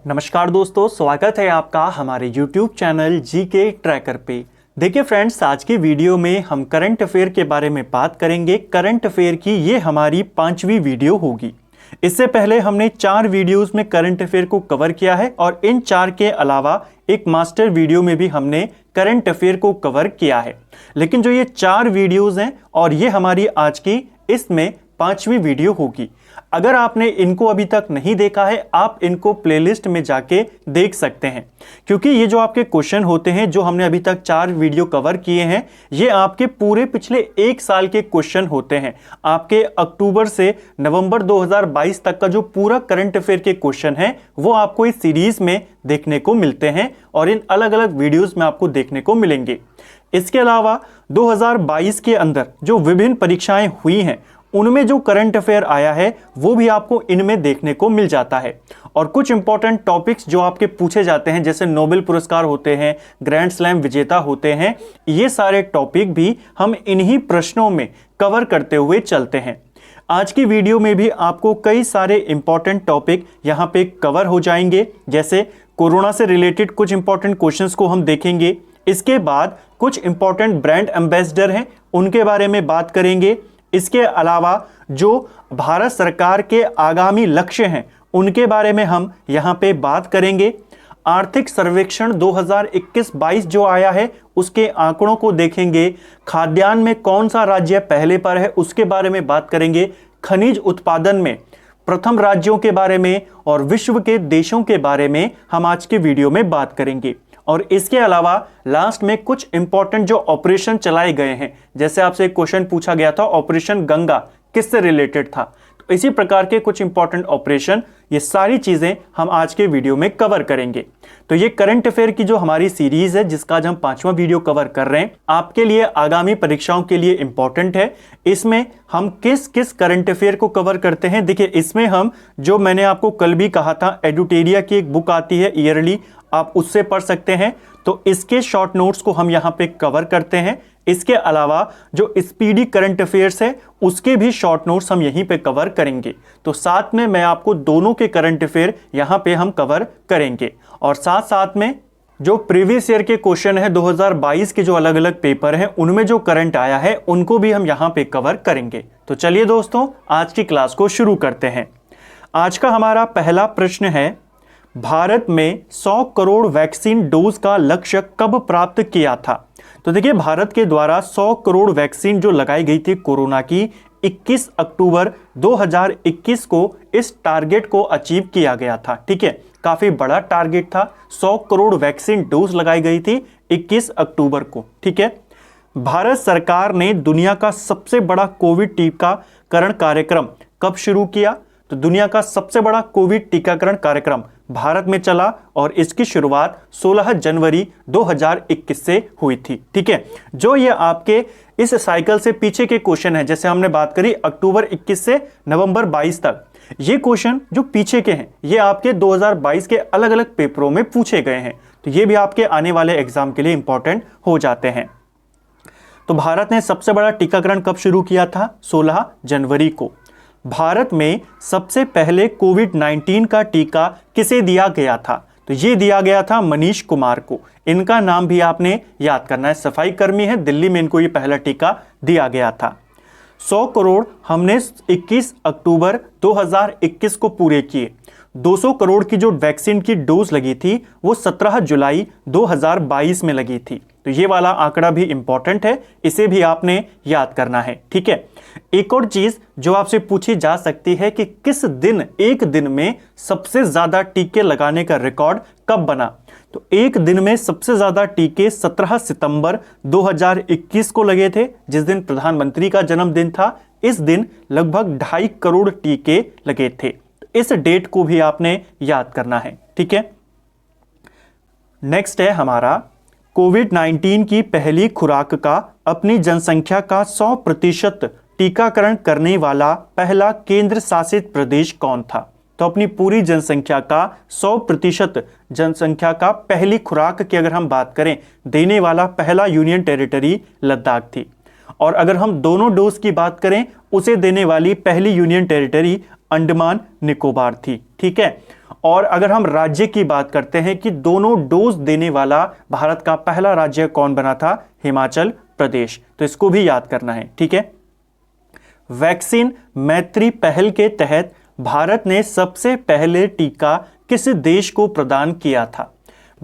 नमस्कार दोस्तों, स्वागत है आपका हमारे YouTube चैनल जीके ट्रैकर पे। देखिए फ्रेंड्स, आज की वीडियो में हम करंट अफेयर के बारे में बात करेंगे। करंट अफेयर की ये हमारी 5वीं वीडियो होगी। इससे पहले हमने 4 वीडियोस में करंट अफेयर को कवर किया है और इन 4 के अलावा एक मास्टर वीडियो में भी हमने करंट अफेयर को कवर किया है। लेकिन जो ये 4 वीडियोज हैं और ये हमारी आज की इसमें 5वीं वीडियो होगी। अगर आपने इनको अभी तक नहीं देखा है, आप इनको प्लेलिस्ट में जाके देख सकते हैं, क्योंकि ये जो आपके क्वेश्चन होते हैं जो हमने अभी तक 4 वीडियो कवर किए हैं, ये आपके पूरे पिछले 1 साल के क्वेश्चन होते हैं। आपके अक्टूबर से नवंबर 2022 तक का जो पूरा करंट अफेयर के क्वेश्चन है वो आपको इस सीरीज में देखने को मिलते हैं और इन अलग अलग वीडियोज में आपको देखने को मिलेंगे। इसके अलावा 2022 के अंदर जो विभिन्न परीक्षाएं हुई हैं उनमें जो करंट अफेयर आया है वो भी आपको इनमें देखने को मिल जाता है। और कुछ इंपॉर्टेंट टॉपिक्स जो आपके पूछे जाते हैं, जैसे नोबेल पुरस्कार होते हैं, ग्रैंड स्लैम विजेता होते हैं, ये सारे टॉपिक भी हम इन्हीं प्रश्नों में कवर करते हुए चलते हैं। आज की वीडियो में भी आपको कई सारे इंपॉर्टेंट टॉपिक यहाँ पे कवर हो जाएंगे, जैसे कोरोना से रिलेटेड कुछ इंपॉर्टेंट क्वेश्चंस को हम देखेंगे। इसके बाद कुछ इंपॉर्टेंट ब्रांड एम्बेसडर हैं उनके बारे में बात करेंगे। इसके अलावा जो भारत सरकार के आगामी लक्ष्य हैं उनके बारे में हम यहाँ पे बात करेंगे। आर्थिक सर्वेक्षण 2021-22 जो आया है उसके आंकड़ों को देखेंगे। खाद्यान्न में कौन सा राज्य पहले पर है उसके बारे में बात करेंगे। खनिज उत्पादन में प्रथम राज्यों के बारे में और विश्व के देशों के बारे में हम आज के वीडियो में बात करेंगे। और इसके अलावा लास्ट में कुछ इंपॉर्टेंट जो ऑपरेशन चलाए गए हैं, जैसे आपसे एक क्वेश्चन पूछा गया था ऑपरेशन गंगा किससे रिलेटेड था, तो इसी प्रकार के कुछ इंपॉर्टेंट ऑपरेशन, ये सारी चीजें हम आज के वीडियो में कवर करेंगे। तो ये करंट अफेयर की जो हमारी सीरीज है जिसका आज हम 5वां वीडियो कवर कर रहे हैं, आपके लिए आगामी परीक्षाओं के लिए इंपॉर्टेंट है। इसमें हम किस किस करंट अफेयर को कवर करते हैं, देखिए इसमें हम जो मैंने आपको कल भी कहा था, एडुटेरिया की एक बुक आती है ईयरली, आप उससे पढ़ सकते हैं, तो इसके शॉर्ट नोट्स को हम यहाँ पे कवर करते हैं। इसके अलावा जो स्पीडी करंट अफेयर्स है उसके भी शॉर्ट नोट्स हम यहीं पे कवर करेंगे। तो साथ में मैं आपको दोनों के करंट अफेयर यहाँ पे हम कवर करेंगे और साथ साथ में जो प्रीवियस ईयर के क्वेश्चन है 2022 के जो अलग अलग पेपर हैं उनमें जो करंट आया है उनको भी हम यहाँ पे कवर करेंगे। तो चलिए दोस्तों, आज की क्लास को शुरू करते हैं। आज का हमारा पहला प्रश्न है, भारत में 100 करोड़ वैक्सीन डोज का लक्ष्य कब प्राप्त किया था। तो देखिए, भारत के द्वारा 100 करोड़ वैक्सीन जो लगाई गई थी कोरोना की, 21 अक्टूबर 2021 को इस टारगेट को अचीव किया गया था। ठीक है, काफी बड़ा टारगेट था। 100 करोड़ वैक्सीन डोज लगाई गई थी 21 अक्टूबर को। ठीक है, भारत सरकार ने दुनिया का सबसे बड़ा कोविड टीकाकरण कार्यक्रम कब शुरू किया। तो दुनिया का सबसे बड़ा कोविड टीकाकरण कार्यक्रम भारत में चला और इसकी शुरुआत 16 जनवरी 2021 से हुई थी। ठीक है, जो ये आपके इस साइकिल से पीछे के क्वेश्चन है, जैसे हमने बात करी अक्टूबर 21 से नवंबर 22 तक, ये क्वेश्चन जो पीछे के हैं ये आपके 2022 के अलग अलग पेपरों में पूछे गए हैं, तो ये भी आपके आने वाले एग्जाम के लिए इंपॉर्टेंट हो जाते हैं। तो भारत ने सबसे बड़ा टीकाकरण कब शुरू किया था? 16 जनवरी को। भारत में सबसे पहले कोविड-19 का टीका किसे दिया गया था? तो ये दिया गया था मनीष कुमार को। इनका नाम भी आपने याद करना है, सफाई कर्मी है, दिल्ली में इनको ये पहला टीका दिया गया था। 100 करोड़ हमने 21 अक्टूबर 2021 को पूरे किए। 200 करोड़ की जो वैक्सीन की डोज लगी थी वो 17 जुलाई 2022 में लगी थी। तो ये वाला आंकड़ा भी इंपॉर्टेंट है, इसे भी आपने याद करना है। ठीक है, एक और चीज जो आपसे पूछी जा सकती है कि किस दिन एक दिन में सबसे ज्यादा टीके लगाने का रिकॉर्ड कब बना। तो एक दिन में सबसे ज्यादा टीके 17 सितंबर 2021 को लगे थे, जिस दिन प्रधानमंत्री का जन्मदिन था। इस दिन लगभग 2.5 करोड़ टीके लगे थे। इस डेट को भी आपने याद करना है। ठीक है, नेक्स्ट है हमारा कोविड-19 की पहली खुराक का अपनी जनसंख्या का 100% टीकाकरण करने वाला पहला केंद्र शासित प्रदेश कौन था। तो अपनी पूरी जनसंख्या का 100% जनसंख्या का पहली खुराक की अगर हम बात करें, देने वाला पहला यूनियन टेरिटरी लद्दाख थी। और अगर हम दोनों डोज की बात करें, उसे देने वाली पहली यूनियन टेरिटरी अंडमान निकोबार थी। ठीक है, और अगर हम राज्य की बात करते हैं कि दोनों डोज देने वाला भारत का पहला राज्य कौन बना था, हिमाचल प्रदेश। तो इसको भी याद करना है। ठीक है, वैक्सीन मैत्री पहल के तहत भारत ने सबसे पहले टीका किस देश को प्रदान किया था?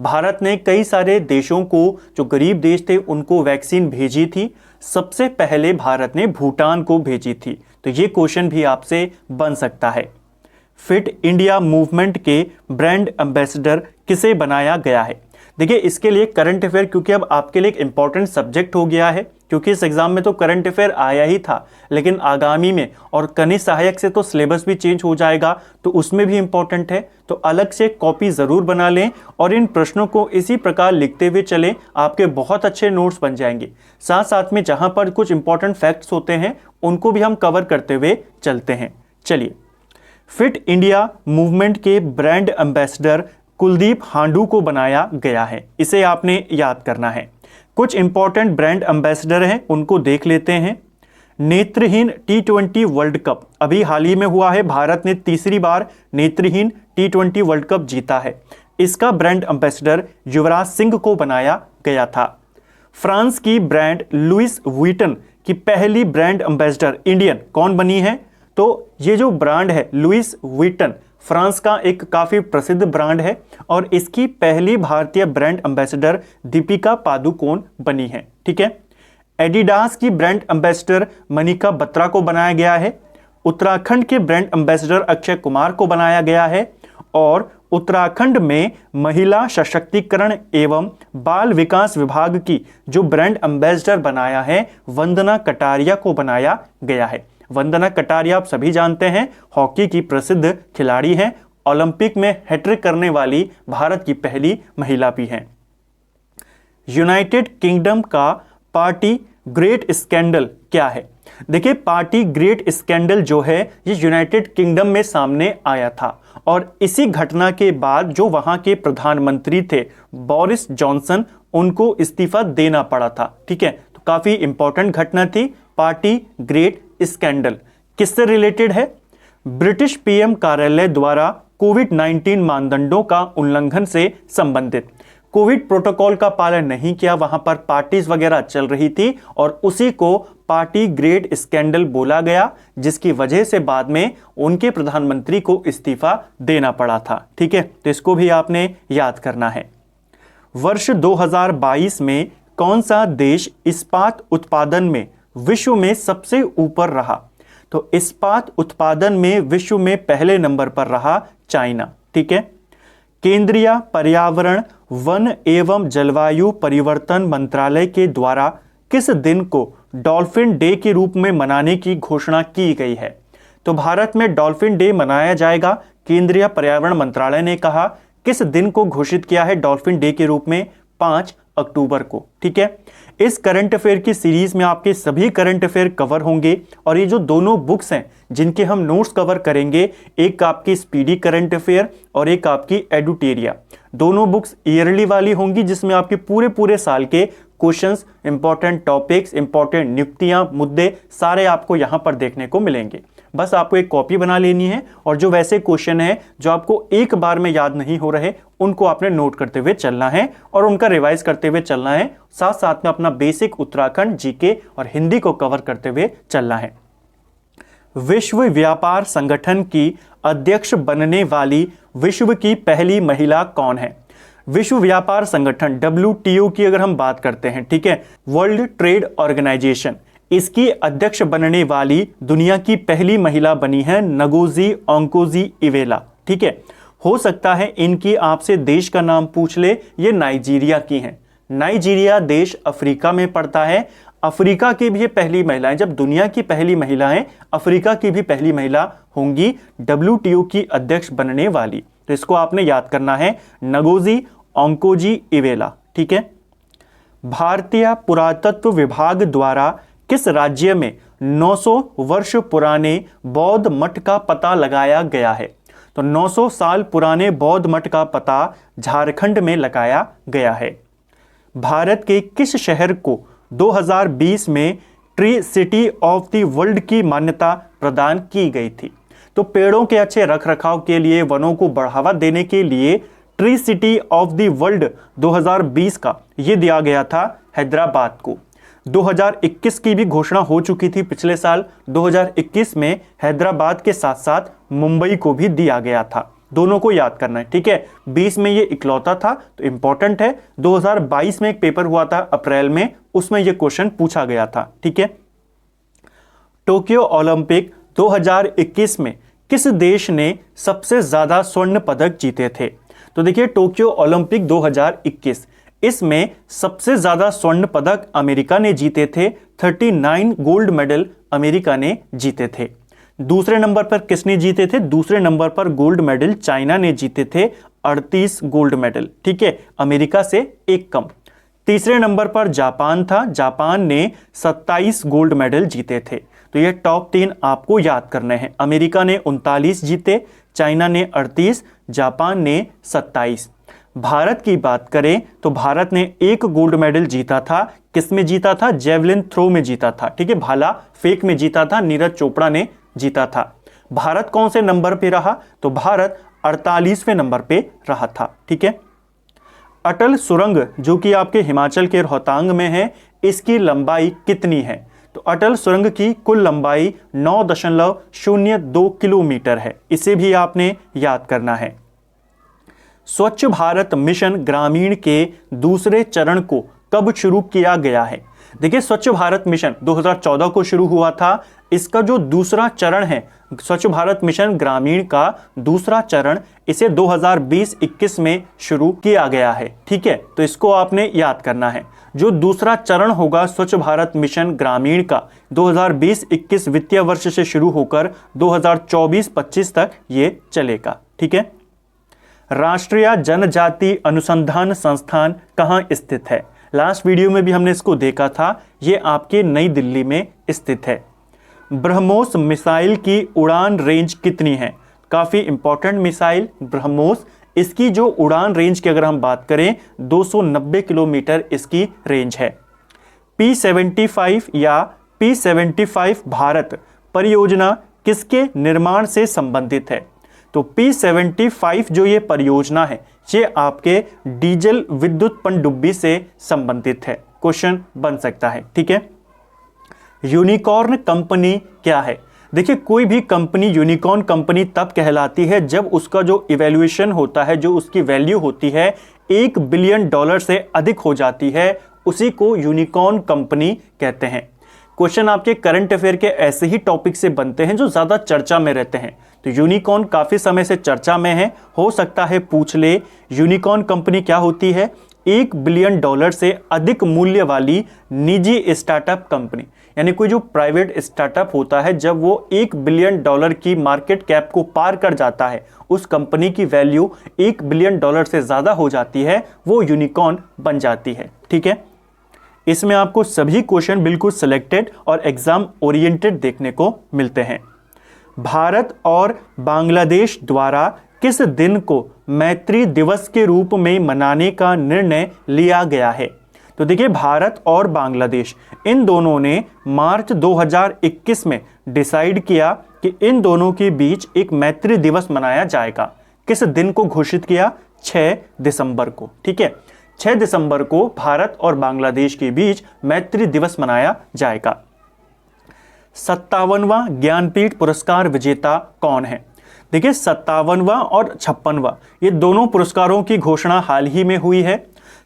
भारत ने कई सारे देशों को, जो गरीब देश थे, उनको वैक्सीन भेजी थी। सबसे पहले भारत ने भूटान को भेजी थी। तो ये क्वेश्चन भी आपसे बन सकता है। फिट इंडिया मूवमेंट के ब्रांड एम्बेसडर किसे बनाया गया है? देखिए, इसके लिए करंट अफेयर क्योंकि अब आपके लिए एक इंपॉर्टेंट सब्जेक्ट हो गया है, क्योंकि इस एग्जाम में तो करंट अफेयर आया ही था, लेकिन आगामी में और कनिष्ठ सहायक से तो सिलेबस भी चेंज हो जाएगा, तो उसमें भी इंपॉर्टेंट है। तो अलग से कॉपी जरूर बना लें और इन प्रश्नों को इसी प्रकार लिखते हुए चलें, आपके बहुत अच्छे नोट्स बन जाएंगे। साथ साथ में जहां पर कुछ इंपॉर्टेंट फैक्ट्स होते हैं उनको भी हम कवर करते हुए चलते हैं। चलिए, फिट इंडिया मूवमेंट के ब्रांड एम्बेसडर कुलदीप हांडू को बनाया गया है। इसे आपने याद करना है। कुछ इंपॉर्टेंट ब्रांड एम्बेसडर हैं, उनको देख लेते हैं। नेत्रहीन T20 वर्ल्ड कप अभी हाल ही में हुआ है। भारत ने तीसरी बार नेत्रहीन T20 वर्ल्ड कप जीता है। इसका ब्रांड एम्बेसडर युवराज सिंह को बनाया गया था। फ्रांस की ब्रांड लुइस व्हिटन की पहली ब्रांड एम्बेसडर इंडियन कौन बनी है? तो ये जो ब्रांड है लुइस व्हिटन, फ्रांस का एक काफी प्रसिद्ध ब्रांड है और इसकी पहली भारतीय ब्रांड एम्बेसडर दीपिका पादुकोण बनी है। ठीक है, एडिडास की ब्रांड एम्बेसडर मनिका बत्रा को बनाया गया है। उत्तराखंड के ब्रांड एम्बेसडर अक्षय कुमार को बनाया गया है और उत्तराखंड में महिला सशक्तिकरण एवं बाल विकास विभाग की जो ब्रांड एम्बेसडर बनाया है, वंदना कटारिया को बनाया गया है। वंदना कटारिया आप सभी जानते हैं, हॉकी की प्रसिद्ध खिलाड़ी हैं। ओलंपिक में हैट्रिक करने वाली भारत की पहली महिला भी हैं। यूनाइटेड किंगडम का पार्टी ग्रेट स्कैंडल क्या है? देखिए, पार्टी ग्रेट स्कैंडल जो है ये यूनाइटेड किंगडम में सामने आया था और इसी घटना के बाद जो वहां के प्रधानमंत्री थे बोरिस जॉनसन, उनको इस्तीफा देना पड़ा था। ठीक है, तो काफी इंपॉर्टेंट घटना थी। पार्टी ग्रेट स्कैंडल किससे रिलेटेड है? ब्रिटिश पीएम कार्यालय द्वारा कोविड-19 मानदंडों का उल्लंघन से संबंधित। कोविड प्रोटोकॉल का पालन नहीं किया, वहां पर पार्टीज वगैरह चल रही थी और उसी को पार्टी ग्रेट स्कैंडल बोला गया, जिसकी वजह से बाद में उनके प्रधानमंत्री को इस्तीफा देना पड़ा था। ठीक है, तो इसको भी आपने याद करना है। वर्ष 2022 में कौन सा देश इस्पात उत्पादन में विश्व में सबसे ऊपर रहा? तो इस्पात उत्पादन में विश्व में पहले नंबर पर रहा चाइना। ठीक है, केंद्रीय पर्यावरण, वन एवं जलवायु परिवर्तन मंत्रालय के द्वारा किस दिन को डॉल्फिन डे के रूप में मनाने की घोषणा की गई है? तो भारत में डॉल्फिन डे मनाया जाएगा। केंद्रीय पर्यावरण मंत्रालय ने कहा, किस दिन को घोषित किया है डॉल्फिन डे के रूप में? 5 अक्टूबर को। ठीक है, इस करंट अफेयर की सीरीज में आपके सभी करंट अफेयर कवर होंगे और ये जो दोनों बुक्स हैं जिनके हम नोट्स कवर करेंगे, एक आपकी स्पीडी करंट अफेयर और एक आपकी एडुटेरिया, दोनों बुक्स ईयरली वाली होंगी जिसमें आपके पूरे साल के क्वेश्चंस, इंपॉर्टेंट टॉपिक्स, इंपॉर्टेंट नियुक्तियां, मुद्दे सारे आपको यहां पर देखने को मिलेंगे। बस आपको एक कॉपी बना लेनी है और जो वैसे क्वेश्चन है जो आपको एक बार में याद नहीं हो रहे, उनको आपने नोट करते हुए चलना है और उनका रिवाइज करते हुए चलना है। साथ साथ में अपना बेसिक उत्तराखंड जीके और हिंदी को कवर करते हुए चलना है। विश्व व्यापार संगठन की अध्यक्ष बनने वाली विश्व की पहली महिला कौन है? विश्व व्यापार संगठन WTO की अगर हम बात करते हैं, ठीक है, वर्ल्ड ट्रेड ऑर्गेनाइजेशन, इसकी अध्यक्ष बनने वाली दुनिया की पहली महिला बनी है नगोजी ओंकोजी-इवेला। ठीक है, हो सकता है इनकी आपसे देश का नाम पूछ ले, ये नाइजीरिया की हैं। नाइजीरिया देश अफ्रीका में पड़ता है। अफ्रीका की भी ये पहली महिला है। जब दुनिया की पहली महिला है, अफ्रीका की भी पहली महिला होंगी WTO की अध्यक्ष बनने वाली। तो इसको आपने याद करना है, नगोजी ओंकोजी-इवेला। ठीक है, भारतीय पुरातत्व विभाग द्वारा किस राज्य में 900 वर्ष पुराने बौद्ध मठ का पता लगाया गया है? तो 900 साल पुराने बौद्ध मठ का पता झारखंड में लगाया गया है। भारत के किस शहर को 2020 में tree city of the world की मान्यता प्रदान की गई थी। तो पेड़ों के अच्छे रखरखाव के लिए, वनों को बढ़ावा देने के लिए tree city of the world 2020 का ये दिया गया था हैदराबाद को। 2021 की भी घोषणा हो चुकी थी पिछले साल। 2021 में हैदराबाद के साथ साथ मुंबई को भी दिया गया था। दोनों को याद करना है, ठीक है। 20 में ये इकलौता था तो इंपॉर्टेंट है। 2022 में एक पेपर हुआ था अप्रैल में, उसमें ये क्वेश्चन पूछा गया था, ठीक है। टोक्यो ओलंपिक 2021 में किस देश ने सबसे ज्यादा स्वर्ण पदक जीते थे? तो देखिए, टोक्यो ओलंपिक 2021, इसमें सबसे ज्यादा स्वर्ण पदक अमेरिका ने जीते थे। 39 गोल्ड मेडल अमेरिका ने जीते थे। दूसरे नंबर पर किसने जीते थे? दूसरे नंबर पर गोल्ड मेडल चाइना ने जीते थे, 38 गोल्ड मेडल, ठीक है, अमेरिका से एक कम। तीसरे नंबर पर जापान था, जापान ने 27 गोल्ड मेडल जीते थे। तो ये टॉप 3 आपको याद करने हैं। अमेरिका ने 39 जीते, चाइना ने 38, जापान ने 27। भारत की बात करें तो भारत ने एक गोल्ड मेडल जीता था। किसमें जीता था? जेवलिन थ्रो में जीता था, ठीक है, भाला फेंक में जीता था, नीरज चोपड़ा ने जीता था। भारत कौन से नंबर पे रहा? तो भारत 48वें नंबर पे रहा था, ठीक है। अटल सुरंग जो कि आपके हिमाचल के रोहतांग में है, इसकी लंबाई कितनी है? तो अटल सुरंग की कुल लंबाई 9.02 किलोमीटर है। इसे भी आपने याद करना है। स्वच्छ भारत मिशन ग्रामीण के दूसरे चरण को कब शुरू किया गया है? देखिए, स्वच्छ भारत मिशन 2014 को शुरू हुआ था। इसका जो दूसरा चरण है, स्वच्छ भारत मिशन ग्रामीण का दूसरा चरण, इसे 2020-21 में शुरू किया गया है, ठीक है। तो इसको आपने याद करना है। जो दूसरा चरण होगा स्वच्छ भारत मिशन ग्रामीण का, 2020-21 वित्तीय वर्ष से शुरू होकर 2024-25 तक ये चलेगा, ठीक है। राष्ट्रीय जनजाति अनुसंधान संस्थान कहाँ स्थित है? लास्ट वीडियो में भी हमने इसको देखा था। ये आपके नई दिल्ली में स्थित है। ब्रह्मोस मिसाइल की उड़ान रेंज कितनी है? काफी इंपॉर्टेंट मिसाइल ब्रह्मोस। इसकी जो उड़ान रेंज की अगर हम बात करें, 290 किलोमीटर इसकी रेंज है। P-75 या P-75 भारत परियोजना किसके निर्माण से संबंधित है? तो P-75 जो ये परियोजना है, ये आपके डीजल विद्युत पनडुब्बी से संबंधित है। क्वेश्चन बन सकता है, ठीक है। यूनिकॉर्न कंपनी क्या है? देखिए, कोई भी कंपनी यूनिकॉर्न कंपनी तब कहलाती है जब उसका जो इवैल्यूएशन होता है, जो उसकी वैल्यू होती है, $1 बिलियन से अधिक हो जाती है, उसी को यूनिकॉर्न कंपनी कहते हैं। क्वेश्चन आपके करंट अफेयर के ऐसे ही टॉपिक से बनते हैं जो ज्यादा चर्चा में रहते हैं। तो यूनिकॉर्न काफी समय से चर्चा में है, हो सकता है पूछ ले। यूनिकॉर्न कंपनी क्या होती है? $1 बिलियन से अधिक मूल्य वाली निजी स्टार्टअप कंपनी, यानी कोई जो प्राइवेट स्टार्टअप होता है, जब वो $1 बिलियन की मार्केट कैप को पार कर जाता है, उस कंपनी की वैल्यू $1 बिलियन से ज्यादा हो जाती है, वो यूनिकॉर्न बन जाती है, ठीक है। इसमें आपको सभी क्वेश्चन बिल्कुल सिलेक्टेड और एग्जाम ओरिएंटेड देखने को मिलते हैं। भारत और बांग्लादेश द्वारा किस दिन को मैत्री दिवस के रूप में मनाने का निर्णय लिया गया है? तो देखिए, भारत और बांग्लादेश इन दोनों ने मार्च 2021 में डिसाइड किया कि इन दोनों के बीच एक मैत्री दिवस मनाया जाएगा। किस दिन को घोषित किया? 6 दिसंबर को, ठीक है। 6 दिसंबर को भारत और बांग्लादेश के बीच मैत्री दिवस मनाया जाएगा। 57वां ज्ञानपीठ पुरस्कार विजेता कौन है? देखिए, 57वां और 56वां ये दोनों पुरस्कारों की घोषणा हाल ही में हुई है।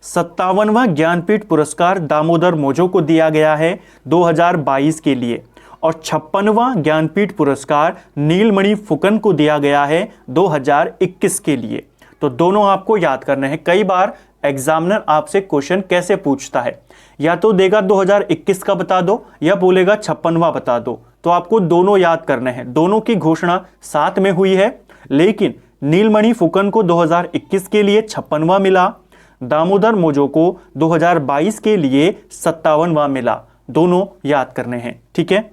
57वां ज्ञानपीठ पुरस्कार दामोदर मोजो को दिया गया है 2022 के लिए, और 56वां ज्ञानपीठ पुरस्कार नीलमणि फुकन को दिया गया है 2021 के लिए। तो दोनों आपको याद करने हैं। कई बार एग्जामिनर आपसे क्वेश्चन कैसे पूछता है, या तो देगा 2021 का बता दो, या बोलेगा 56वां बता दो। तो आपको दोनों याद करने हैं। दोनों की घोषणा साथ में हुई है, लेकिन नीलमणि फुकन को 2021 के लिए 56वां मिला, दामोदर मोजो को 2022 के लिए 57वां मिला। दोनों याद करने हैं, ठीक है।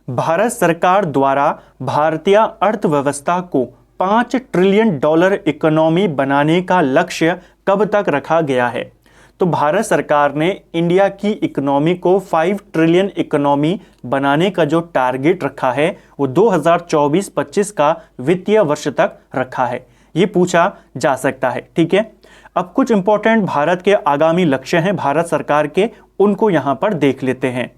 भारत सरकार द्वारा भारतीय अर्थव्यवस्था को $5 ट्रिलियन इकोनॉमी बनाने का लक्ष्य कब तक रखा गया है? तो भारत सरकार ने इंडिया की इकोनॉमी को 5 ट्रिलियन इकोनॉमी बनाने का जो टारगेट रखा है वो 2024-25 का वित्तीय वर्ष तक रखा है। ये पूछा जा सकता है। ठीक है, अब कुछ इंपॉर्टेंट भारत के आगामी लक्ष्य हैं भारत सरकार के, उनको यहां पर देख लेते हैं।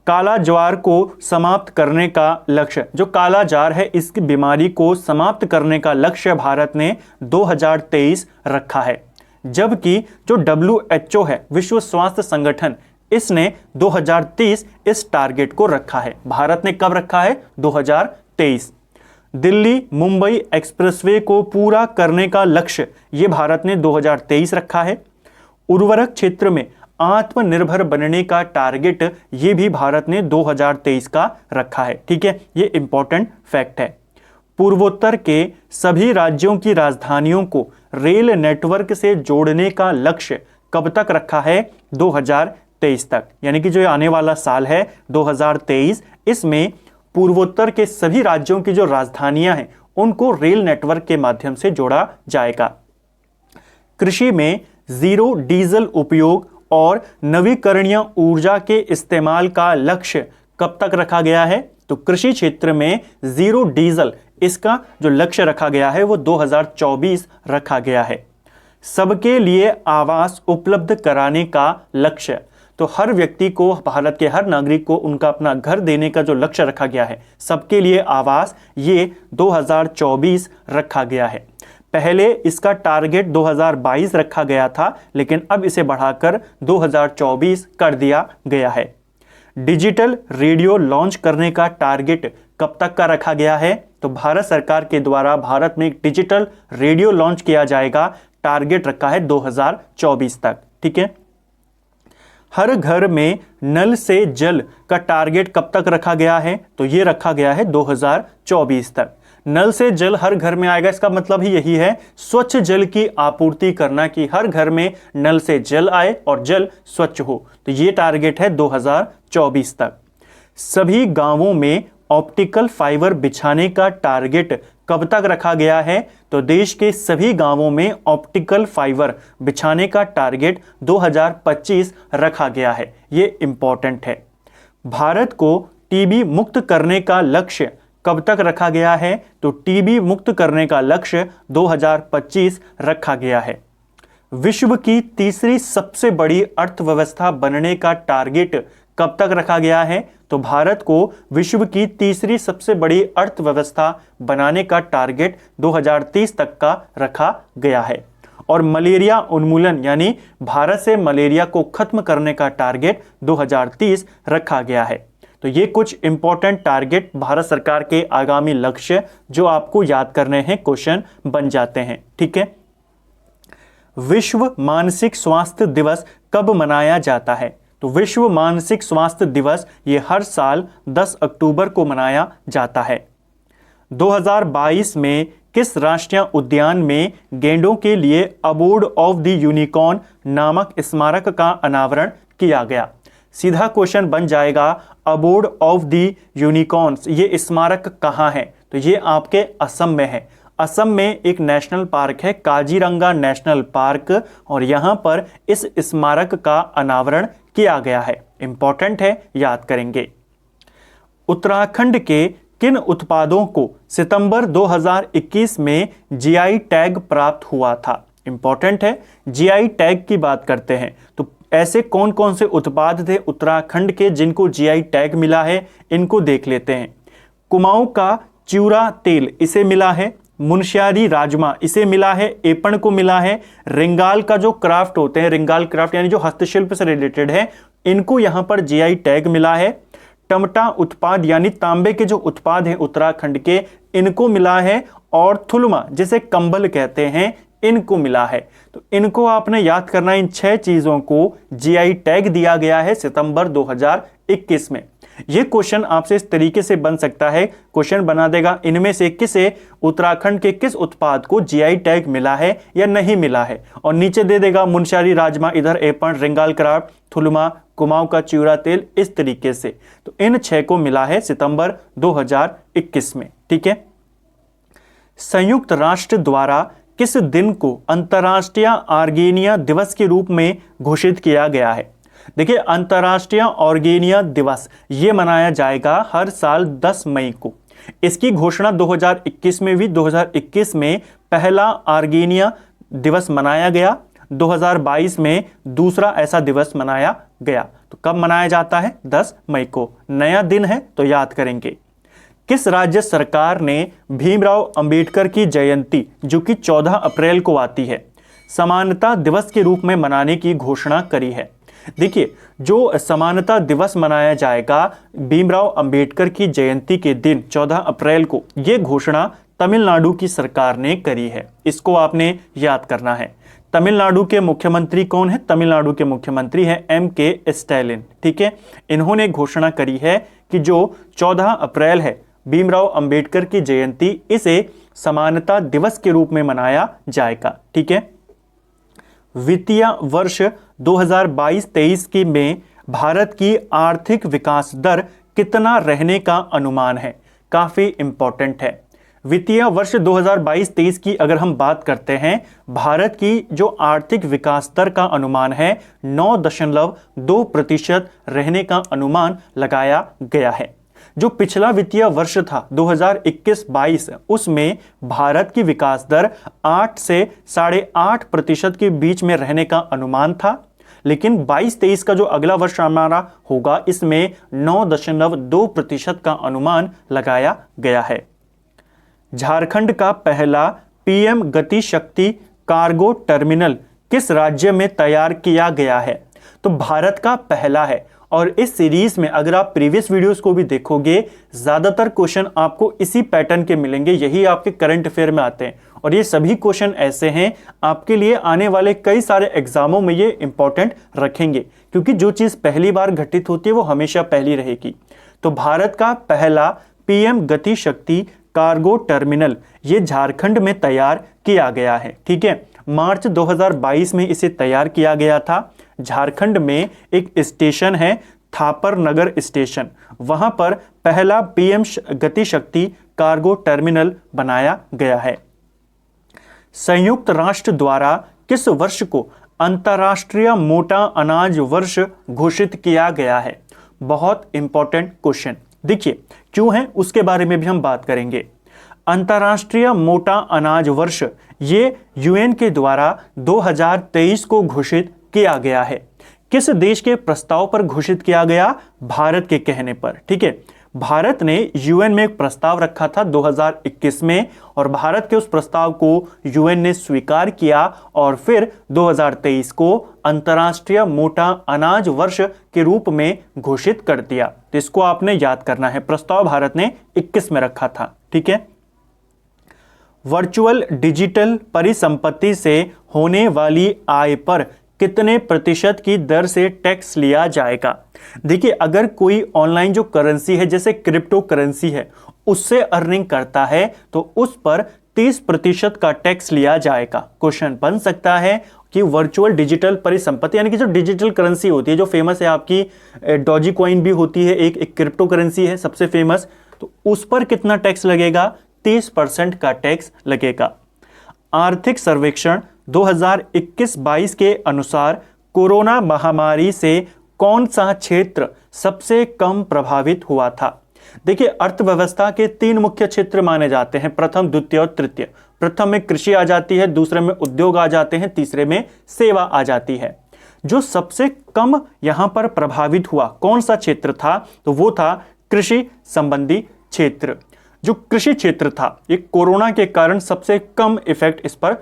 काला ज्वार को समाप्त करने का लक्ष्य, जो काला जार है इसकी बीमारी को समाप्त करने का लक्ष्य भारत ने 2023 रखा है, जबकि जो WHO है, विश्व स्वास्थ्य संगठन, इसने 2030 इस टारगेट को रखा है। भारत ने कब रखा है? 2023। दिल्ली मुंबई एक्सप्रेसवे को पूरा करने का लक्ष्य ये भारत ने 2023 रखा है। उर्वरक क्षेत्र में आत्मनिर्भर बनने का टारगेट ये भी भारत ने 2023 का रखा है। ठीक है, ये इंपॉर्टेंट फैक्ट है। पूर्वोत्तर के सभी राज्यों की राजधानियों को रेल नेटवर्क से जोड़ने का लक्ष्य कब तक रखा है? 2023 तक, यानी कि जो आने वाला साल है 2023, इसमें पूर्वोत्तर के सभी राज्यों की जो राजधानियां हैं उनको रेल नेटवर्क के माध्यम से जोड़ा जाएगा। कृषि में जीरो डीजल उपयोग और नवीकरणीय ऊर्जा के इस्तेमाल का लक्ष्य कब तक रखा गया है? तो कृषि क्षेत्र में जीरो डीजल, इसका जो लक्ष्य रखा गया है वो 2024 रखा गया है। सबके लिए आवास उपलब्ध कराने का लक्ष्य, तो हर व्यक्ति को, भारत के हर नागरिक को उनका अपना घर देने का जो लक्ष्य रखा गया है, सबके लिए आवास, ये 2024 रखा गया है। पहले इसका टारगेट 2022 रखा गया था, लेकिन अब इसे बढ़ाकर 2024 कर दिया गया है। डिजिटल रेडियो लॉन्च करने का टारगेट कब तक का रखा गया है? तो भारत सरकार के द्वारा भारत में एक डिजिटल रेडियो लॉन्च किया जाएगा, टारगेट रखा है 2024 तक। ठीक है, हर घर में नल से जल का टारगेट कब तक रखा गया है? तो ये रखा गया है 2024 तक। नल से जल हर घर में आएगा, इसका मतलब ही यही है, स्वच्छ जल की आपूर्ति करना, कि हर घर में नल से जल आए और जल स्वच्छ हो। तो ये टारगेट है 2024 तक। सभी गांवों में ऑप्टिकल फाइबर बिछाने का टारगेट कब तक रखा गया है? तो देश के सभी गांवों में ऑप्टिकल फाइबर बिछाने का टारगेट 2025 रखा गया है। ये इंपॉर्टेंट है। भारत को टीबी मुक्त करने का लक्ष्य कब तक रखा गया है? तो टीबी मुक्त करने का लक्ष्य 2025 रखा गया है। विश्व की तीसरी सबसे बड़ी अर्थव्यवस्था बनने का टारगेट कब तक रखा गया है? तो भारत को विश्व की तीसरी सबसे बड़ी अर्थव्यवस्था बनाने का टारगेट 2030 तक का रखा गया है। और मलेरिया उन्मूलन, यानी भारत से मलेरिया को खत्म करने का टारगेट 2030 रखा गया है। तो ये कुछ इंपॉर्टेंट टारगेट भारत सरकार के आगामी लक्ष्य जो आपको याद करने हैं, क्वेश्चन बन जाते हैं। ठीक है, विश्व मानसिक स्वास्थ्य दिवस कब मनाया जाता है? तो विश्व मानसिक स्वास्थ्य दिवस ये हर साल 10 अक्टूबर को मनाया जाता है। 2022 में किस राष्ट्रीय उद्यान में गेंडों के लिए अबोर्ड ऑफ द यूनिकॉर्न नामक स्मारक का अनावरण किया गया? सीधा क्वेश्चन बन जाएगा, अबोर्ड ऑफ द यूनिकॉर्न्स ये स्मारक कहाँ है? तो ये आपके असम में है। असम में एक नेशनल पार्क है, काजीरंगा नेशनल पार्क, और यहाँ पर इस स्मारक का अनावरण किया गया है। इंपॉर्टेंट है, याद करेंगे। उत्तराखंड के किन उत्पादों को सितंबर 2021 में जीआई टैग प्राप्त हुआ था? इंपॉर्टेंट है, जीआई टैग की बात करते हैं तो ऐसे कौन कौन से उत्पाद थे उत्तराखंड के जिनको जीआई टैग मिला है, इनको देख लेते हैं। कुमाऊं का चिउरा तेल, इसे मिला है। मुनस्यारी राजमा, इसे मिला है। एपण को मिला है। रिंगाल का जो क्राफ्ट होते हैं, रिंगाल क्राफ्ट यानी जो हस्तशिल्प से रिलेटेड है, इनको यहां पर जीआई टैग मिला है। टमटा उत्पाद यानी तांबे के जो उत्पाद हैं उत्तराखंड के, इनको मिला है। और थुलमा, जिसे कंबल कहते हैं, इनको मिला है। तो इनको आपने याद करना, इन 6 चीजों को जीआई टैग दिया गया है सितंबर 2021 में। यह क्वेश्चन आपसे इस तरीके से बन सकता है, क्वेश्चन बना देगा, इनमें से किसे, उत्तराखंड के किस उत्पाद को जीआई टैग मिला है या नहीं मिला है, और नीचे दे देगा मुनस्यारी राजमा, इधर एपण, रिंगाल क्राफ्ट, थुलमा, कुमाऊं का चिउरा तेल, इस तरीके से। तो इन 6 को मिला है सितंबर 2021 में। ठीक है, संयुक्त राष्ट्र द्वारा किस दिन को अंतर्राष्ट्रीय ऑर्गेनिया दिवस के रूप में घोषित किया गया है? देखिए, अंतर्राष्ट्रीय ऑर्गेनिया दिवस ये मनाया जाएगा हर साल 10 मई को। इसकी घोषणा 2021 में हुई। 2021 में पहला ऑर्गेनिया दिवस मनाया गया, 2022 में दूसरा ऐसा दिवस मनाया गया। तो कब मनाया जाता है? 10 मई को। नया दिन है तो याद करेंगे। किस राज्य सरकार ने भीमराव अंबेडकर की जयंती, जो कि 14 अप्रैल को आती है, समानता दिवस के रूप में मनाने की घोषणा करी है? देखिए, जो समानता दिवस मनाया जाएगा भीमराव अंबेडकर की जयंती के दिन 14 अप्रैल को, यह घोषणा तमिलनाडु की सरकार ने करी है। इसको आपने याद करना है। तमिलनाडु के मुख्यमंत्री कौन है? तमिलनाडु के मुख्यमंत्री है M.K. स्टैलिन। ठीक है, इन्होंने घोषणा करी है कि जो 14 अप्रैल है भीमराव अंबेडकर की जयंती, इसे समानता दिवस के रूप में मनाया जाएगा। ठीक है, वित्तीय वर्ष 2022-23 की में भारत की आर्थिक विकास दर कितना रहने का अनुमान है? काफी इंपॉर्टेंट है। वित्तीय वर्ष 2022-23 की अगर हम बात करते हैं, भारत की जो आर्थिक विकास दर का अनुमान है 9.2% रहने का अनुमान लगाया गया है। जो पिछला वित्तीय वर्ष था 2021-22, उसमें भारत की विकास दर 8 से 8.5% के बीच में रहने का अनुमान था, लेकिन 22-23 का जो अगला वर्ष हमारा होगा, इसमें 9.2% का अनुमान लगाया गया है। झारखंड का पहला PM गति शक्ति कार्गो टर्मिनल किस राज्य में तैयार किया गया है? तो भारत का पहला है। और इस सीरीज में अगर आप प्रीवियस वीडियोस को भी देखोगे, ज्यादातर क्वेश्चन आपको इसी पैटर्न के मिलेंगे, यही आपके करंट अफेयर में आते हैं। और ये सभी क्वेश्चन ऐसे हैं, आपके लिए आने वाले कई सारे एग्जामों में ये इंपॉर्टेंट रखेंगे, क्योंकि जो चीज पहली बार घटित होती है वो हमेशा पहली रहेगी। तो भारत का पहला PM गति शक्ति कार्गो टर्मिनल ये झारखंड में तैयार किया गया है। ठीक है, मार्च 2022 में इसे तैयार किया गया था। झारखंड में एक स्टेशन है थापर नगर स्टेशन, वहां पर पहला PM गति शक्ति कार्गो टर्मिनल बनाया गया है। संयुक्त राष्ट्र द्वारा किस वर्ष को अंतर्राष्ट्रीय मोटा अनाज वर्ष घोषित किया गया है? बहुत इंपॉर्टेंट क्वेश्चन। देखिए, क्यों है उसके बारे में भी हम बात करेंगे। अंतर्राष्ट्रीय मोटा अनाज वर्ष ये UN के द्वारा 2023 को घोषित किया गया है। किस देश के प्रस्ताव पर घोषित किया गया? भारत के कहने पर। ठीक है, भारत ने UN में एक प्रस्ताव रखा था 2021 में, और भारत के उस प्रस्ताव को UN ने स्वीकार किया और फिर 2023 को अंतर्राष्ट्रीय मोटा अनाज वर्ष के रूप में घोषित कर दिया। तो इसको आपने याद करना है, प्रस्ताव भारत ने 21 में रखा था। ठीक है, वर्चुअल डिजिटल परिसंपत्ति से होने वाली आय पर कितने प्रतिशत की दर से टैक्स लिया जाएगा? देखिए, अगर कोई ऑनलाइन जो करेंसी है, जैसे क्रिप्टो करेंसी है, उससे अर्निंग करता है तो उस पर 30% का टैक्स लिया जाएगा। क्वेश्चन बन सकता है कि वर्चुअल डिजिटल परिसंपत्ति यानी कि जो डिजिटल करेंसी होती है, जो फेमस है आपकी डॉजी कॉइन भी होती है, एक क्रिप्टो करेंसी है सबसे फेमस, तो उस पर कितना टैक्स लगेगा? 30% का टैक्स लगेगा। आर्थिक सर्वेक्षण 2021-22 के अनुसार कोरोना महामारी से कौन सा क्षेत्र सबसे कम प्रभावित हुआ था? देखिए, अर्थव्यवस्था के 3 मुख्य क्षेत्र माने जाते हैं, प्रथम, द्वितीय और तृतीय। प्रथम में कृषि आ जाती है, दूसरे में उद्योग आ जाते हैं, तीसरे में सेवा आ जाती है। जो सबसे कम यहां पर प्रभावित हुआ कौन सा क्षेत्र था? तो वो था कृषि संबंधी क्षेत्र। जो कृषि क्षेत्र था, ये कोरोना के कारण सबसे कम इफेक्ट इस पर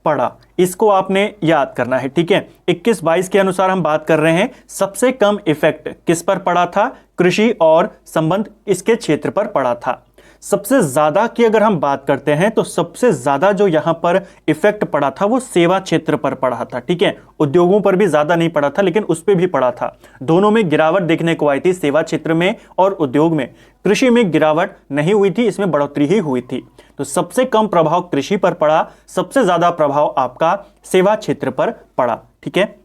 पड़ा। इसको आपने याद करना है। ठीक है, 21-22 के अनुसार हम बात कर रहे हैं, सबसे कम इफेक्ट किस पर पड़ा था? कृषि और संबंध इसके क्षेत्र पर पड़ा था। सबसे ज्यादा की अगर हम बात करते हैं तो सबसे ज्यादा जो यहां पर इफेक्ट पड़ा था वो सेवा क्षेत्र पर पड़ा था। ठीक है, उद्योगों पर भी ज्यादा नहीं पड़ा था, लेकिन उस पर भी पड़ा था। दोनों में गिरावट देखने को आई थी, सेवा क्षेत्र में और उद्योग में। कृषि में गिरावट नहीं हुई थी, इसमें बढ़ोतरी ही हुई थी। तो सबसे कम प्रभाव कृषि पर पड़ा, सबसे ज्यादा प्रभाव आपका सेवा क्षेत्र पर पड़ा। ठीक है,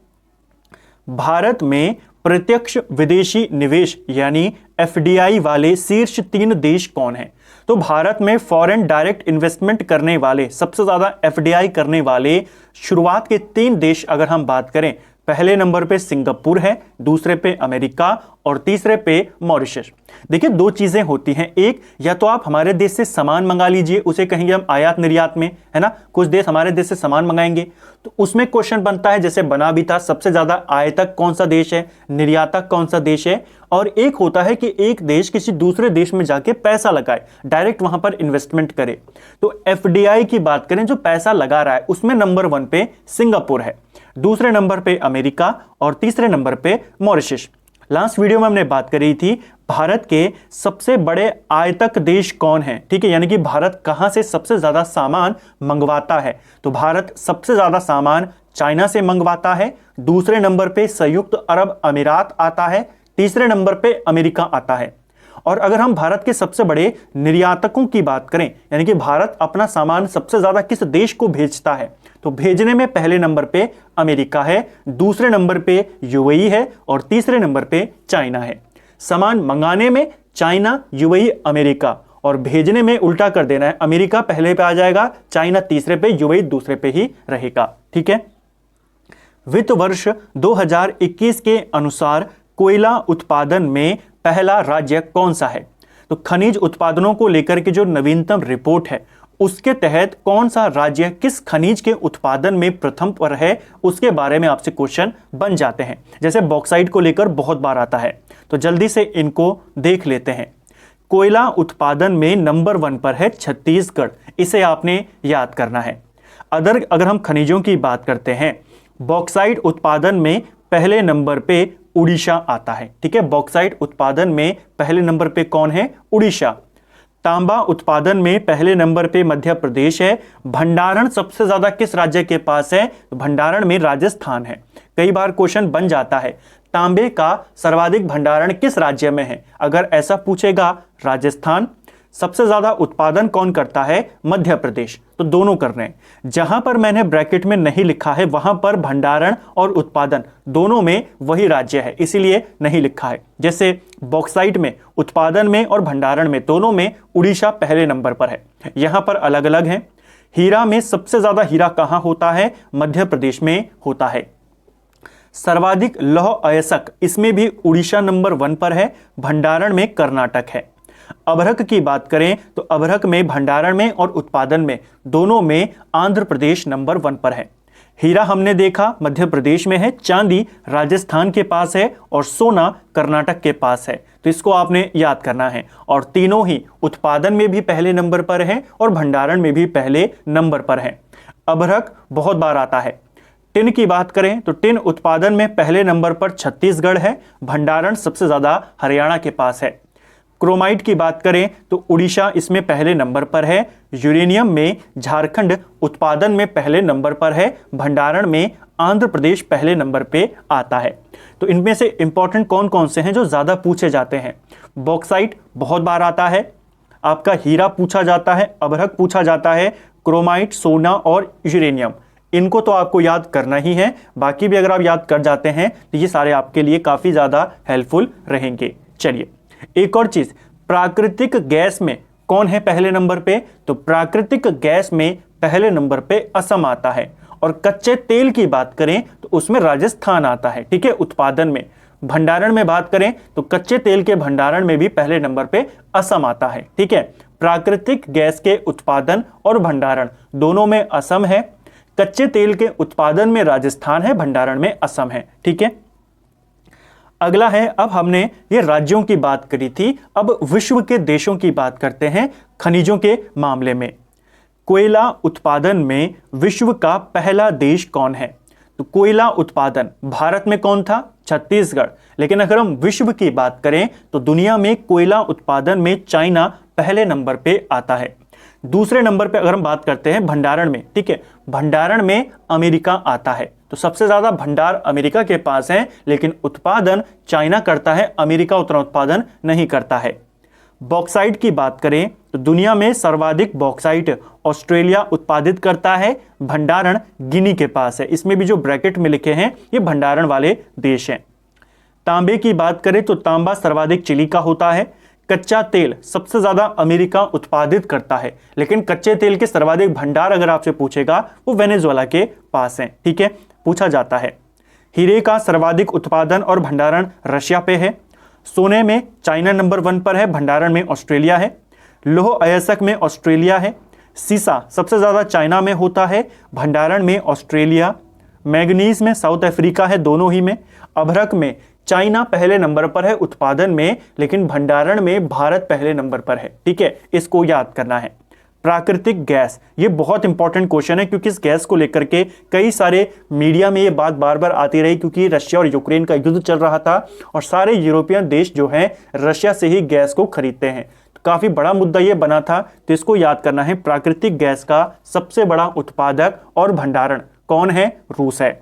भारत में प्रत्यक्ष विदेशी निवेश यानी FDI वाले शीर्ष 3 देश कौन हैं? तो भारत में फॉरेन डायरेक्ट इन्वेस्टमेंट करने वाले, सबसे ज्यादा एफडीआई करने वाले शुरुआत के 3 देश अगर हम बात करें, पहले नंबर पे सिंगापुर है, दूसरे पे अमेरिका और तीसरे पे मॉरिशस। देखिए 2 चीजें होती हैं, एक या तो आप हमारे देश से सामान मंगा लीजिए, उसे कहेंगे हम आयात निर्यात में, है ना। कुछ देश हमारे देश से सामान मंगाएंगे तो उसमें क्वेश्चन बनता है, जैसे बना भी था, सबसे ज्यादा आयातक कौन सा देश है, निर्यातक कौन सा देश है। और एक होता है कि एक देश किसी दूसरे देश में जाके पैसा लगाए, डायरेक्ट वहां पर इन्वेस्टमेंट करे। तो एफडीआई की बात करें, जो पैसा लगा रहा है, उसमें नंबर 1 पे सिंगापुर है, दूसरे नंबर पे अमेरिका और तीसरे नंबर पे मॉरिशस। लास्ट वीडियो में हमने बात करी थी भारत के सबसे बड़े आयातक देश कौन है, ठीक है, यानी कि भारत कहां से सबसे ज्यादा सामान मंगवाता है। तो भारत सबसे ज्यादा सामान चाइना से मंगवाता है, दूसरे नंबर पे संयुक्त अरब अमीरात आता है, तीसरे नंबर पे अमेरिका आता है। और अगर हम भारत के सबसे बड़े निर्यातकों की बात करें, यानी कि भारत अपना सामान सबसे ज्यादा किस देश को भेजता है, तो भेजने में पहले नंबर पे अमेरिका है, दूसरे नंबर पे यूएई है और तीसरे नंबर पे चाइना है। सामान मंगाने में चाइना, यूएई, अमेरिका, और भेजने में उल्टा कर देना है, अमेरिका पहले पे आ जाएगा, चाइना तीसरे पे, यूएई दूसरे पे ही रहेगा, ठीक है। वित्त वर्ष 2021 के अनुसार कोयला उत्पादन में पहला राज्य कौन सा है। तो खनिज उत्पादनों को लेकर के जो नवीनतम रिपोर्ट है, उसके तहत कौन सा राज्य किस खनिज के उत्पादन में प्रथम पर है, उसके बारे में आपसे क्वेश्चन बन जाते हैं। जैसे बॉक्साइट को लेकर बहुत बार आता है, तो जल्दी से इनको देख लेते हैं। कोयला उत्पादन में नंबर 1 पर है छत्तीसगढ़, इसे आपने याद करना है। अगर हम खनिजों की बात करते हैं, बॉक्साइट उत्पादन में पहले नंबर पे उड़ीसा आता है, ठीक है। बॉक्साइट उत्पादन में पहले नंबर पे कौन है, उड़ीसा। तांबा उत्पादन में पहले नंबर पे मध्य प्रदेश है। भंडारण सबसे ज्यादा किस राज्य के पास है, तो भंडारण में राजस्थान है। कई बार क्वेश्चन बन जाता है, तांबे का सर्वाधिक भंडारण किस राज्य में है, अगर ऐसा पूछेगा राजस्थान। सबसे ज्यादा उत्पादन कौन करता है, मध्य प्रदेश। तो दोनों कर रहे हैं। जहां पर मैंने ब्रैकेट में नहीं लिखा है, वहां पर भंडारण और उत्पादन दोनों में वही राज्य है, इसीलिए नहीं लिखा है। जैसे बॉक्साइट में, उत्पादन में और भंडारण में, दोनों में उड़ीसा पहले नंबर पर है, यहां पर अलग अलग है। हीरा में सबसे ज्यादा हीरा कहां होता है, मध्य प्रदेश में होता है। सर्वाधिक लौह अयस्क, इसमें भी उड़ीसा नंबर 1 पर है, भंडारण में कर्नाटक है। अभ्रक की बात करें तो अभ्रक में भंडारण में और उत्पादन में दोनों में आंध्र प्रदेश नंबर 1 पर है। हीरा हमने देखा मध्य प्रदेश में है, चांदी राजस्थान के पास है और सोना कर्नाटक के पास है, तो इसको आपने याद करना है। और तीनों ही उत्पादन में भी पहले नंबर पर है और भंडारण में भी पहले नंबर पर है। अभ्रक बहुत बार आता है। टिन की बात करें तो टिन उत्पादन में पहले नंबर पर छत्तीसगढ़ है, भंडारण सबसे ज्यादा हरियाणा के पास है। क्रोमाइट की बात करें तो उड़ीसा इसमें पहले नंबर पर है। यूरेनियम में झारखंड उत्पादन में पहले नंबर पर है, भंडारण में आंध्र प्रदेश पहले नंबर पे आता है। तो इनमें से इंपॉर्टेंट कौन कौन से हैं जो ज्यादा पूछे जाते हैं, बॉक्साइट बहुत बार आता है, आपका हीरा पूछा जाता है, अभ्रक पूछा जाता है, क्रोमाइट, सोना और यूरेनियम, इनको तो आपको याद करना ही है। बाकी भी अगर आप याद कर जाते हैं तो ये सारे आपके लिए काफी ज्यादा हेल्पफुल रहेंगे। चलिए एक और चीज, प्राकृतिक गैस में कौन है पहले नंबर पे, तो प्राकृतिक गैस में पहले नंबर पे असम आता है। और कच्चे तेल की बात करें तो उसमें राजस्थान आता है, ठीक है, उत्पादन में। भंडारण में बात करें तो कच्चे तेल के भंडारण में भी पहले नंबर पे असम आता है, ठीक है। प्राकृतिक गैस के उत्पादन और भंडारण दोनों में असम है, कच्चे तेल के उत्पादन में राजस्थान है, भंडारण में असम है, ठीक है। अगला है, अब हमने ये राज्यों की बात करी थी, अब विश्व के देशों की बात करते हैं खनिजों के मामले में। कोयला उत्पादन में विश्व का पहला देश कौन है, तो कोयला उत्पादन भारत में कौन था, छत्तीसगढ़। लेकिन अगर हम विश्व की बात करें तो दुनिया में कोयला उत्पादन में चाइना पहले नंबर पे आता है। दूसरे नंबर पे अगर हम बात करते हैं भंडारण में, ठीक है, भंडारण में अमेरिका आता है। तो सबसे ज्यादा भंडार अमेरिका के पास है, लेकिन उत्पादन चाइना करता है, अमेरिका उतना उत्पादन नहीं करता है। बॉक्साइट की बात करें तो दुनिया में सर्वाधिक बॉक्साइट ऑस्ट्रेलिया उत्पादित करता है, भंडारण गिनी के पास है। इसमें भी जो ब्रैकेट में लिखे हैं ये भंडारण वाले देश हैं। तांबे की बात करें तो तांबा सर्वाधिक चिली का होता है। कच्चा तेल सबसे ज्यादा अमेरिका उत्पादित करता है, लेकिन कच्चे तेल के सर्वाधिक भंडार अगर आपसे पूछेगा वो वेनेजुएला के पास है। ठीक है, पूछा जाता है। हीरे का सर्वाधिक उत्पादन और भंडारण रशिया पे है। सोने में चाइना नंबर 1 पर है, भंडारण में ऑस्ट्रेलिया है। लौह अयस्क में ऑस्ट्रेलिया है। सीसा सबसे ज्यादा चाइना में होता है, भंडारण में ऑस्ट्रेलिया। मैग्नीज में साउथ अफ्रीका है, दोनों ही में। अभ्रक में चाइना पहले नंबर पर है उत्पादन में, लेकिन भंडारण में भारत पहले नंबर पर है। ठीक है, इसको याद करना है। प्राकृतिक गैस, ये बहुत इंपॉर्टेंट क्वेश्चन है क्योंकि इस गैस को लेकर के कई सारे मीडिया में ये बात बार बार आती रही, क्योंकि रशिया और यूक्रेन का युद्ध चल रहा था और सारे यूरोपियन देश जो हैं रशिया से ही गैस को खरीदते हैं। तो काफी बड़ा मुद्दा ये बना था, तो इसको याद करना है। प्राकृतिक गैस का सबसे बड़ा उत्पादक और भंडारण कौन है? रूस है।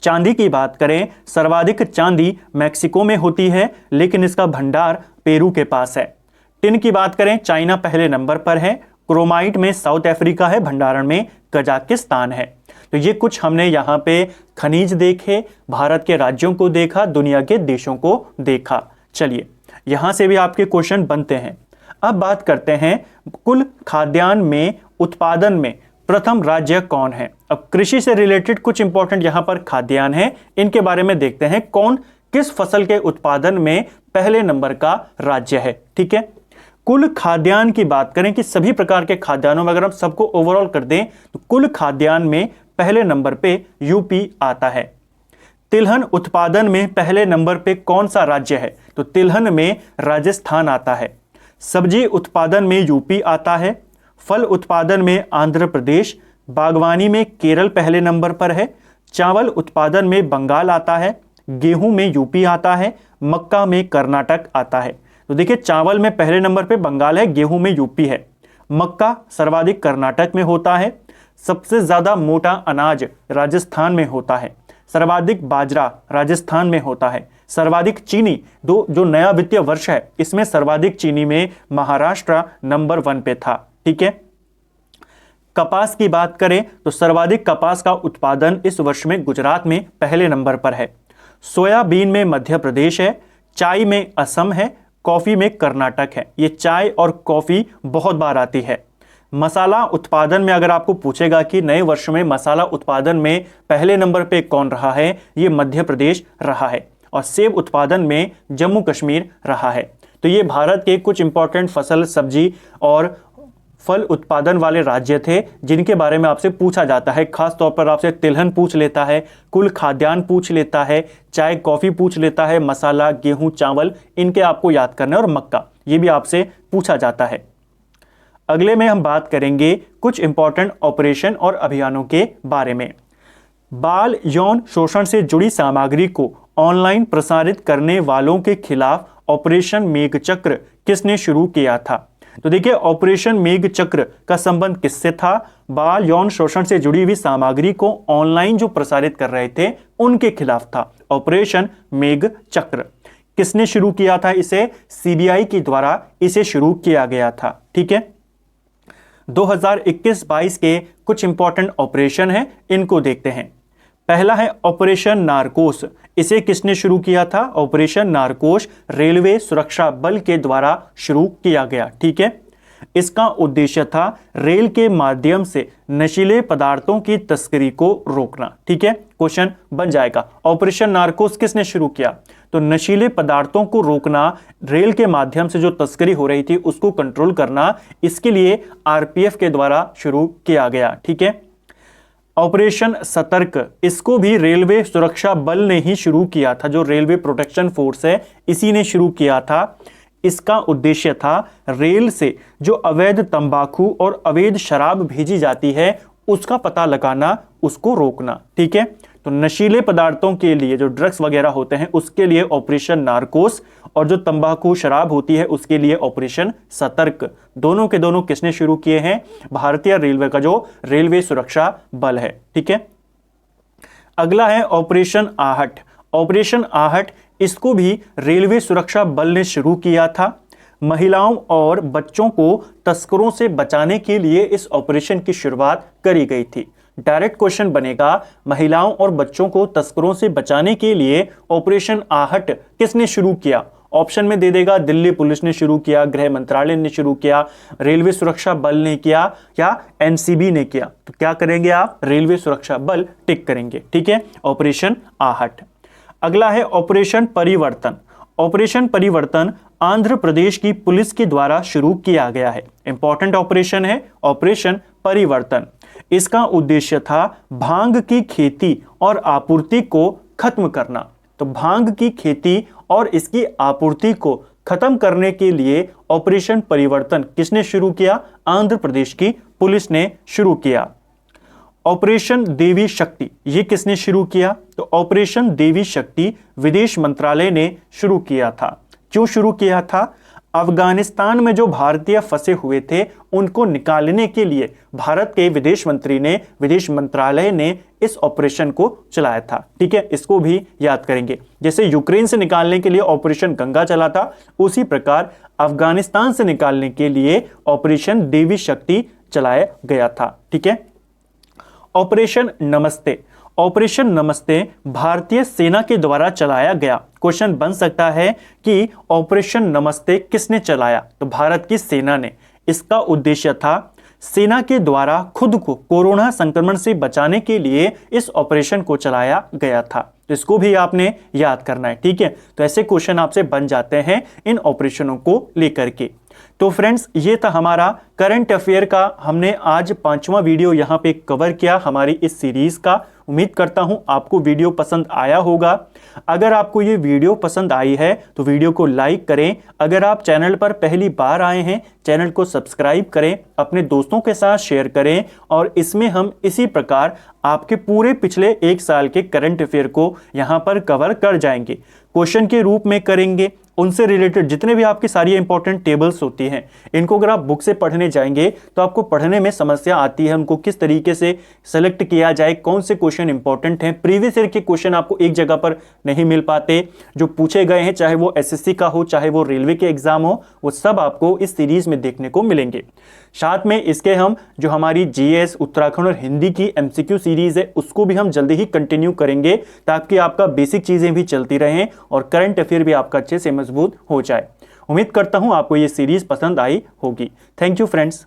चांदी की बात करें, सर्वाधिक चांदी मैक्सिको में होती है, लेकिन इसका भंडार पेरू के पास है। टिन की बात करें, चाइना पहले नंबर पर है। क्रोमाइट में साउथ अफ्रीका है, भंडारण में कजाकिस्तान है। तो ये कुछ हमने यहाँ पे खनिज देखे, भारत के राज्यों को देखा, दुनिया के देशों को देखा। चलिए, यहां से भी आपके क्वेश्चन बनते हैं। अब बात करते हैं कुल खाद्यान्न में उत्पादन में प्रथम राज्य कौन है। अब कृषि से रिलेटेड कुछ इंपॉर्टेंट यहां पर खाद्यान्न है, इनके बारे में देखते हैं। कौन किस फसल के उत्पादन में पहले नंबर का राज्य है। ठीक है, कुल खाद्यान्न की बात करें कि सभी प्रकार के खाद्यान्नों में अगर हम सबको ओवरऑल कर दें तो कुल खाद्यान्न में पहले नंबर पे यूपी आता है। तिलहन उत्पादन में पहले नंबर पे कौन सा राज्य है? तो तिलहन में राजस्थान आता है। सब्जी उत्पादन में यूपी आता है। फल उत्पादन में आंध्र प्रदेश। बागवानी में केरल पहले नंबर पर है। चावल उत्पादन में बंगाल आता है। गेहूं में यूपी आता है। मक्का में कर्नाटक आता है। तो देखिए, चावल में पहले नंबर पे बंगाल है, गेहूं में यूपी है। मक्का सर्वाधिक कर्नाटक में होता है। सबसे ज्यादा मोटा अनाज राजस्थान में होता है। सर्वाधिक बाजरा राजस्थान में होता है। सर्वाधिक चीनी, जो नया वित्तीय वर्ष है इसमें सर्वाधिक चीनी में महाराष्ट्र नंबर 1 पे था। ठीक है, कपास की बात करें तो सर्वाधिक कपास का उत्पादन इस वर्ष में गुजरात में पहले नंबर पर है। सोयाबीन में मध्य प्रदेश है। चाय में असम है। कॉफी में कर्नाटक है। ये चाय और कॉफी बहुत बार आती है। मसाला उत्पादन में अगर आपको पूछेगा कि नए वर्ष में मसाला उत्पादन में पहले नंबर पे कौन रहा है, ये मध्य प्रदेश रहा है। और सेब उत्पादन में जम्मू कश्मीर रहा है। तो ये भारत के कुछ इंपॉर्टेंट फसल, सब्जी और फल उत्पादन वाले राज्य थे जिनके बारे में आपसे पूछा जाता है। खास तौर पर आपसे तिलहन पूछ लेता है, कुल खाद्यान्न पूछ लेता है, चाय कॉफी पूछ लेता है, मसाला, गेहूं, चावल, इनके आपको याद करना है, और मक्का ये भी आपसे पूछा जाता है। अगले में हम बात करेंगे कुछ इंपॉर्टेंट ऑपरेशन और अभियानों के बारे में। बाल यौन शोषण से जुड़ी सामग्री को ऑनलाइन प्रसारित करने वालों के खिलाफ ऑपरेशन मेघचक्र किसने शुरू किया था? तो देखिए, ऑपरेशन मेघचक्र का संबंध किससे था? बाल यौन शोषण से जुड़ी हुई सामग्री को ऑनलाइन जो प्रसारित कर रहे थे उनके खिलाफ था ऑपरेशन मेघचक्र। किसने शुरू किया था इसे? सीबीआई के द्वारा इसे शुरू किया गया था। ठीक है, 2021-22 के कुछ इंपॉर्टेंट ऑपरेशन हैं, इनको देखते हैं। पहला है ऑपरेशन नारकोस। इसे किसने शुरू किया था? ऑपरेशन नारकोस रेलवे सुरक्षा बल के द्वारा शुरू किया गया। ठीक है, इसका उद्देश्य था रेल के माध्यम से नशीले पदार्थों की तस्करी को रोकना। ठीक है, क्वेश्चन बन जाएगा, ऑपरेशन नारकोस किसने शुरू किया? तो नशीले पदार्थों को रोकना, रेल के माध्यम से जो तस्करी हो रही थी उसको कंट्रोल करना, इसके लिए आरपीएफ के द्वारा शुरू किया गया। ठीक है, ऑपरेशन सतर्क, इसको भी रेलवे सुरक्षा बल ने ही शुरू किया था। जो रेलवे प्रोटेक्शन फोर्स है इसी ने शुरू किया था। इसका उद्देश्य था रेल से जो अवैध तंबाकू और अवैध शराब भेजी जाती है उसका पता लगाना, उसको रोकना। ठीक है, तो नशीले पदार्थों के लिए जो ड्रग्स वगैरह होते हैं उसके लिए ऑपरेशन नारकोस, और जो तंबाकू शराब होती है उसके लिए ऑपरेशन सतर्क। दोनों के दोनों किसने शुरू किए हैं? भारतीय रेलवे का जो रेलवे सुरक्षा बल है। ठीक है, अगला है ऑपरेशन आहट। ऑपरेशन आहट, इसको भी रेलवे सुरक्षा बल ने शुरू किया था। महिलाओं और बच्चों को तस्करों से बचाने के लिए इस ऑपरेशन की शुरुआत करी गई थी। डायरेक्ट क्वेश्चन बनेगा, महिलाओं और बच्चों को तस्करों से बचाने के लिए ऑपरेशन आहट किसने शुरू किया? ऑप्शन में दे देगा दिल्ली पुलिस ने शुरू किया, गृह मंत्रालय ने शुरू किया, रेलवे सुरक्षा बल ने किया या एनसीबी ने किया। तो क्या करेंगे आप? रेलवे सुरक्षा बल टिक करेंगे। ठीक है, ऑपरेशन आहट। अगला है ऑपरेशन परिवर्तन। ऑपरेशन परिवर्तन आंध्र प्रदेश की पुलिस के द्वारा शुरू किया गया है। इंपॉर्टेंट ऑपरेशन है ऑपरेशन परिवर्तन। इसका उद्देश्य था भांग की खेती और आपूर्ति को खत्म करना। तो भांग की खेती और इसकी आपूर्ति को खत्म करने के लिए ऑपरेशन परिवर्तन किसने शुरू किया? आंध्र प्रदेश की पुलिस ने शुरू किया। ऑपरेशन देवी शक्ति, ये किसने शुरू किया? तो ऑपरेशन देवी शक्ति विदेश मंत्रालय ने शुरू किया था। क्यों शुरू किया था? अफगानिस्तान में जो भारतीय फंसे हुए थे उनको निकालने के लिए भारत के विदेश मंत्री ने, विदेश मंत्रालय ने इस ऑपरेशन को चलाया था। ठीक है, इसको भी याद करेंगे। जैसे यूक्रेन से निकालने के लिए ऑपरेशन गंगा चला था, उसी प्रकार अफगानिस्तान से निकालने के लिए ऑपरेशन देवी शक्ति चलाया गया था। ठीक है, ऑपरेशन नमस्ते। ऑपरेशन नमस्ते भारतीय सेना के द्वारा चलाया गया। क्वेश्चन बन सकता है कि ऑपरेशन नमस्ते किसने चलाया? तो भारत की सेना ने। इसका उद्देश्य था सेना के द्वारा खुद को कोरोना संक्रमण से बचाने के लिए इस ऑपरेशन को चलाया गया था। तो इसको भी आपने याद करना है। ठीक है, तो ऐसे क्वेश्चन आपसे बन जाते हैं इन ऑपरेशनों को लेकर के। तो फ्रेंड्स, ये था हमारा करंट अफेयर का, हमने आज 5वां वीडियो यहाँ पे कवर किया हमारी इस सीरीज का। उम्मीद करता हूं आपको वीडियो पसंद आया होगा। अगर आपको ये वीडियो पसंद आई है तो वीडियो को लाइक करें। अगर आप चैनल पर पहली बार आए हैं, चैनल को सब्सक्राइब करें, अपने दोस्तों के साथ शेयर करें। और इसमें हम इसी प्रकार आपके पूरे पिछले 1 साल के करंट अफेयर को यहाँ पर कवर कर जाएंगे। क्वेश्चन के रूप में करेंगे, उनसे रिलेटेड जितने भी आपकी सारी इंपॉर्टेंट टेबल्स होती हैं, इनको अगर आप बुक से पढ़ने जाएंगे तो आपको पढ़ने में समस्या आती है। उनको किस तरीके से सेलेक्ट किया जाए, कौन से क्वेश्चन इंपॉर्टेंट हैं। प्रीवियस ईयर के क्वेश्चन आपको एक जगह पर नहीं मिल पाते, जो पूछे गए हैं, चाहे वो एसएससी का हो, चाहे वो रेलवे के एग्जाम हो, वो सब आपको इस सीरीज में देखने को मिलेंगे। साथ में इसके हम जो हमारी जीएस, उत्तराखंड और हिंदी की एमसीक्यू सीरीज है, उसको भी हम जल्दी ही कंटिन्यू करेंगे, ताकि आपका बेसिक चीजें भी चलती रहें और करंट अफेयर भी आपका अच्छे से मजबूत हो जाए। उम्मीद करता हूं आपको ये सीरीज पसंद आई होगी। Thank you friends.